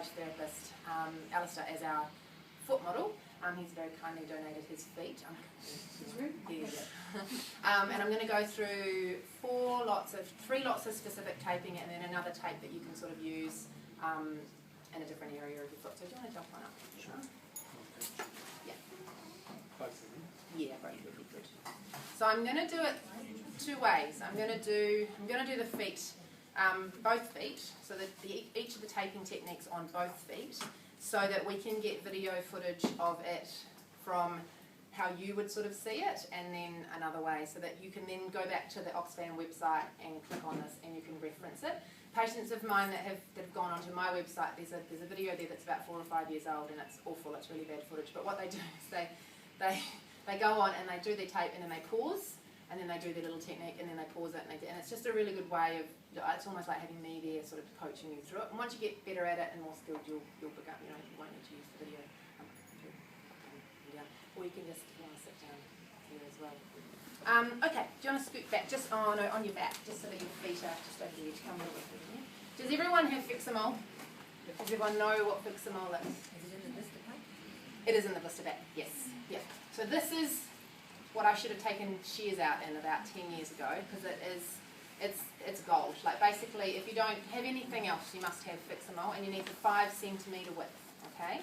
massage therapist, Alistair, as our foot model. He's very kindly donated his feet. And I'm going to go through 3 lots of specific taping and then another tape that you can sort of use in a different area of your foot. So do you want to jump one up? Sure. Yeah. Yeah, both would be good. So I'm going to do it 2 ways. I'm going to do the feet, both feet, so that each of the taping techniques on both feet, so that we can get video footage of it from how you would sort of see it, and then another way, so that you can then go back to the Oxfam website and click on this and you can reference it. Patients of mine that have gone onto my website, there's a video there that's about 4 or 5 years old, and it's awful, it's really bad footage, but what they do is they go on and they do their tape and then they pause, and then they do their little technique and then they pause it, and it's just a really good way of, it's almost like having me there sort of coaching you through it. And once you get better at it and more skilled, you'll pick up, you won't need to use the video. Or you can just sit down here as well. Okay, do you want to scoot back, just on your back, just so that your feet are just over the edge. Come over here. Does everyone have Fix-A-Mole? Does everyone know what Fix-A-Mole is? Is it in the blister pack? It is in the blister pack, yes. Yeah. So this is what I should have taken shears out in about 10 years ago, because it's gold. Like basically, if you don't have anything else, you must have Fix-A-Mole, and you need the 5 centimetre width. Okay.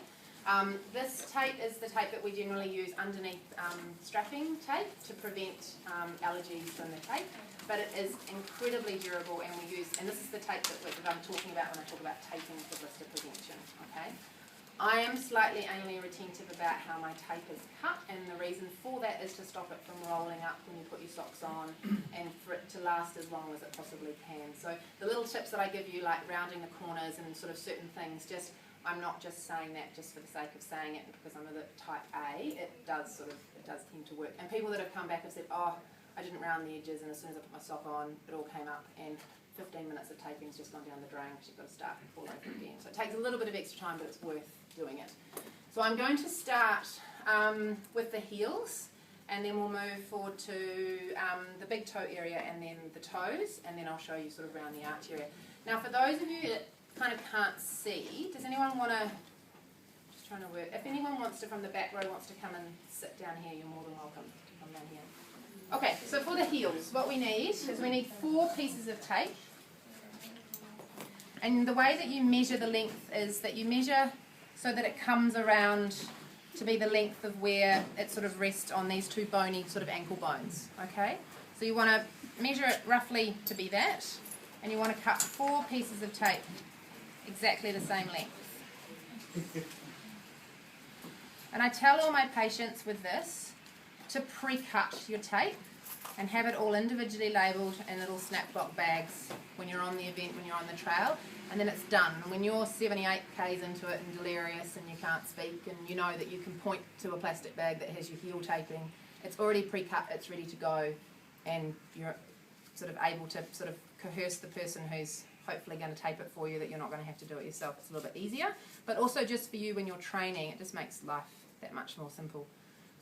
This tape is the tape that we generally use underneath strapping tape to prevent allergies from the tape, but it is incredibly durable, and this is the tape that I'm talking about when I talk about taping for blister prevention. Okay. I am slightly anally retentive about how my tape is cut, and the reason for that is to stop it from rolling up when you put your socks on, and for it to last as long as it possibly can. So the little tips that I give you, like rounding the corners and sort of certain things, I'm not just saying that just for the sake of saying it because I'm a bit type A. It does tend to work. And people that have come back have said, oh, I didn't round the edges, and as soon as I put my sock on, it all came up, and 15 minutes of taping's just gone down the drain because you've got to start all over again. So it takes a little bit of extra time, but it's worth doing it. So I'm going to start with the heels, and then we'll move forward to the big toe area and then the toes, and then I'll show you sort of around the arch area. Now for those of you that kind of can't see, does anyone want to, just trying to work, if anyone wants to, from the back row, wants to come and sit down here, you're more than welcome to come down here. Okay, so for the heels, what we need is we need 4 pieces of tape, and the way that you measure the length is that you measure so that it comes around to be the length of where it sort of rests on these 2 bony sort of ankle bones, okay? So you want to measure it roughly to be that, and you want to cut 4 pieces of tape exactly the same length. And I tell all my patients with this to pre-cut your tape and have it all individually labelled in little snap block bags when you're on the event, when you're on the trail, and then it's done. And when you're 78 k's into it and delirious and you can't speak and you know that you can point to a plastic bag that has your heel taping, it's already pre-cut, it's ready to go, and you're sort of able to sort of coerce the person who's hopefully going to tape it for you, that you're not going to have to do it yourself. It's a little bit easier, but also just for you when you're training, it just makes life that much more simple.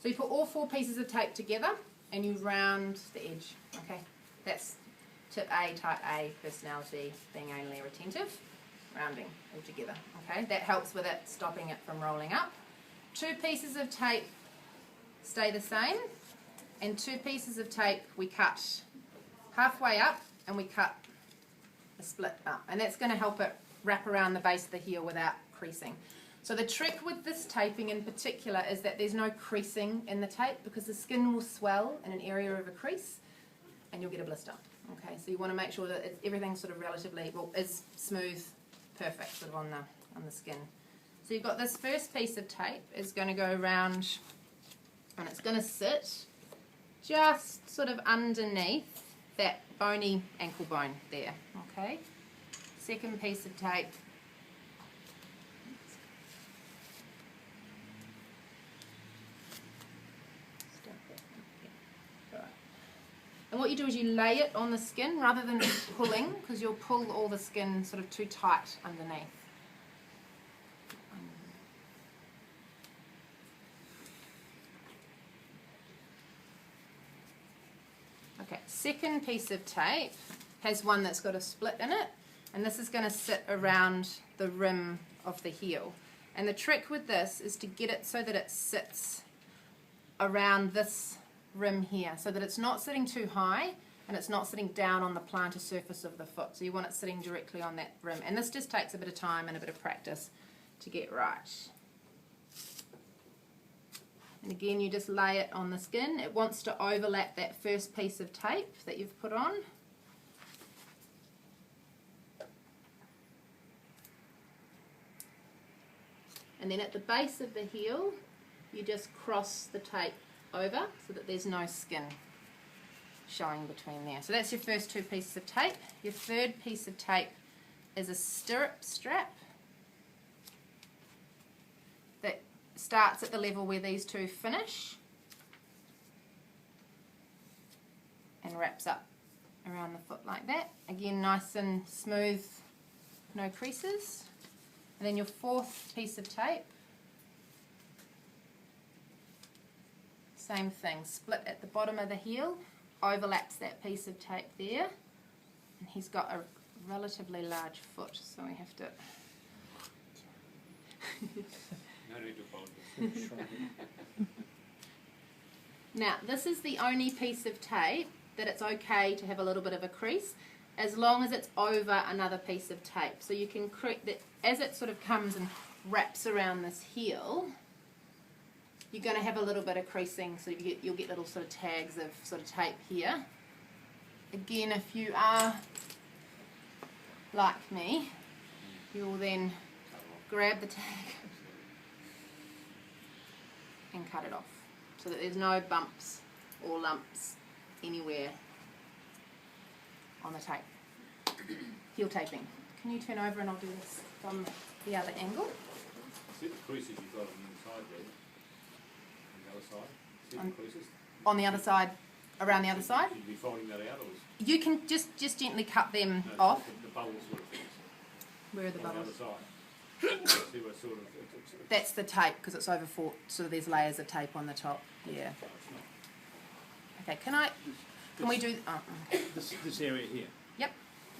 So you put all 4 pieces of tape together and you round the edge, okay? That's tip A, type A, personality, being anally retentive, rounding all together, okay? That helps with it, stopping it from rolling up. 2 pieces of tape stay the same, and 2 pieces of tape we cut halfway up and we cut a split up, and that's going to help it wrap around the base of the heel without creasing. So the trick with this taping in particular is that there's no creasing in the tape, because the skin will swell in an area of a crease and you'll get a blister. Okay, so you want to make sure that everything's sort of relatively, well, is smooth, perfect sort of on the skin. So you've got this first piece of tape is going to go around, and it's going to sit just sort of underneath that bony ankle bone there. Okay, second piece of tape and what you do is you lay it on the skin rather than pulling, because you'll pull all the skin sort of too tight underneath. Okay, second piece of tape has one that's got a split in it, And this is going to sit around the rim of the heel. And the trick with this is to get it so that it sits around this rim here, so that it's not sitting too high and it's not sitting down on the plantar surface of the foot. So you want it sitting directly on that rim. And this just takes a bit of time and a bit of practice to get right. And again, you just lay it on the skin. It wants to overlap that first piece of tape that you've put on. And then at the base of the heel, you just cross the tape over so that there's no skin showing between there. So that's your first two pieces of tape. Your third piece of tape is a stirrup strap that starts at the level where these two finish and wraps up around the foot like that. Again, nice and smooth, no creases. And then your fourth piece of tape, same thing, split at the bottom of the heel, overlaps that piece of tape there, and he's got a relatively large foot, so we have to... No need to apologise. Now, this is the only piece of tape that it's okay to have a little bit of a crease, as long as it's over another piece of tape. So you can correct that as it sort of comes and wraps around this heel, you're going to have a little bit of creasing, so you'll get little sort of tags of sort of tape here. Again, if you are like me, you'll then grab the tag and cut it off so that there's no bumps or lumps anywhere on the tape. Heel taping. Can you turn over and I'll do this from the other angle? See the creases you've got on the inside there? On the other side? See the creases? On the other side, around the other side? You'd be folding that out, or You can just gently cut them off. The bubbles sort of things. Where are the On bubbles? the other side. See what sort of... That's the tape, because it's over four, so there's layers of tape on the top. Yeah. Okay, can we do... Oh, okay. This area here, Yep.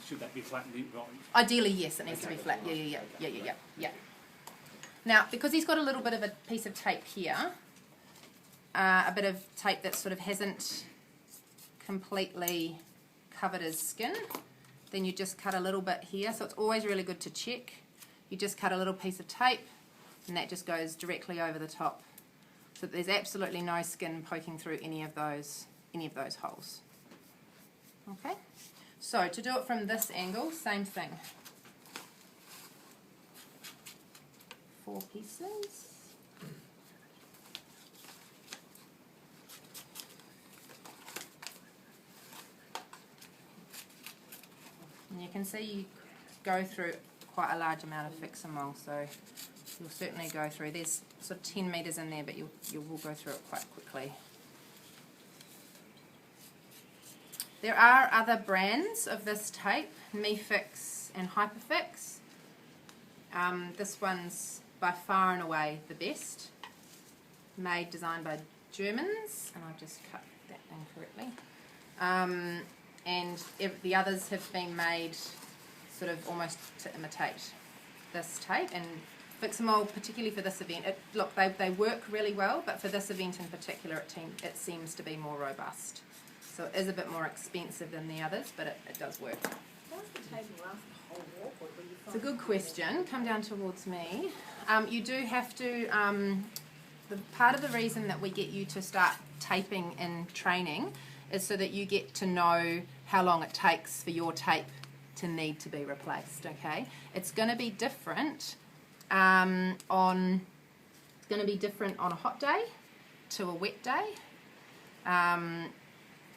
should that be flattened in? Right. Ideally, yes, it needs to be flat. Yeah. Now, because he's got a little bit of a piece of tape here, a bit of tape that sort of hasn't completely covered his skin, then you just cut a little bit here. So it's always really good to check. You just cut a little piece of tape, and that just goes directly over the top, so that there's absolutely no skin poking through any of those holes. Okay. So to do it from this angle, same thing. 4 pieces. And you can see you go through quite a large amount of fixamol, so you'll certainly go through. There's sort of 10 metres in there, but you will go through it quite quickly. There are other brands of this tape, Mefix and Hyperfix. This one's by far and away the best. Designed by Germans, and I've just cut that incorrectly. And the others have been made sort of almost to imitate this tape. And Fixamol, particularly for this event, look, they work really well, but for this event in particular, it seems to be more robust. So it is a bit more expensive than the others, but it does work. Does the tape last the whole walk, or do you It's a good question. Come down towards me. You do have to, part of the reason that we get you to start taping in training is so that you get to know how long it takes for your tape to need to be replaced, okay? It's going to be different on a hot day to a wet day.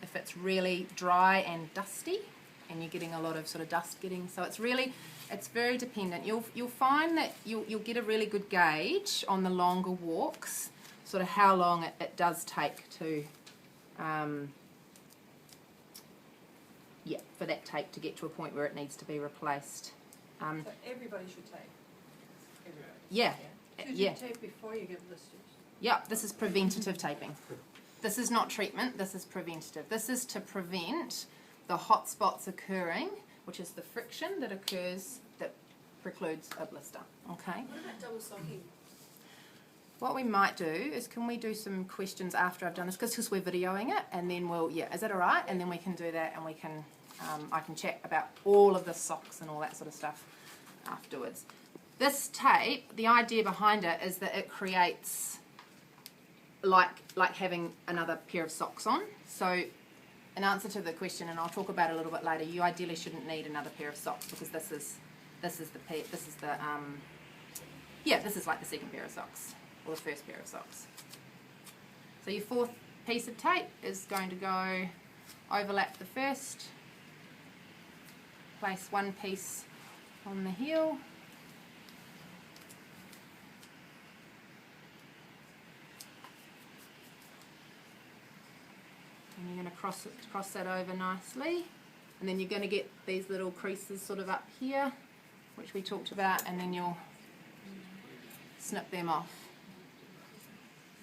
If it's really dry and dusty and you're getting a lot of sort of dust getting, so it's very dependent. You'll find that you'll get a really good gauge on the longer walks, sort of how long it does take to for that tape to get to a point where it needs to be replaced. So everybody should tape? Everybody? Yeah. Should you tape before you get blisters? Yeah, this is preventative taping. This is not treatment, this is preventative. This is to prevent the hot spots occurring which is the friction that occurs that precludes a blister. Okay. What about double socking? What we might do is, can we do some questions after I've done this, because we're videoing it, and then we'll, yeah, is that all right? And then we can do that, and we can, I can chat about all of the socks and all that sort of stuff afterwards. This tape, the idea behind it is that it creates like having another pair of socks on. So in answer to the question, and I'll talk about it a little bit later, you ideally shouldn't need another pair of socks, because this is like the second pair of socks, or the first pair of socks. So your fourth piece of tape is going to go overlap the first, place one piece on the heel, and you're going to cross that over nicely, and then you're going to get these little creases sort of up here, which we talked about, and then you'll snip them off.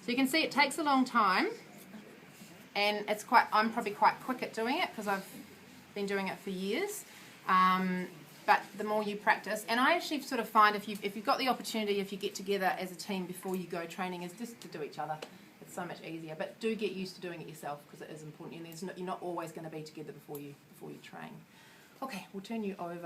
So you can see it takes a long time, and I'm probably quite quick at doing it because I've been doing it for years. But the more you practice, and I actually sort of find if you've got the opportunity, if you get together as a team before you go training, is just to do each other. It's so much easier. But do get used to doing it yourself, because it is important. And you're not always going to be together before you train. Okay, we'll turn you over.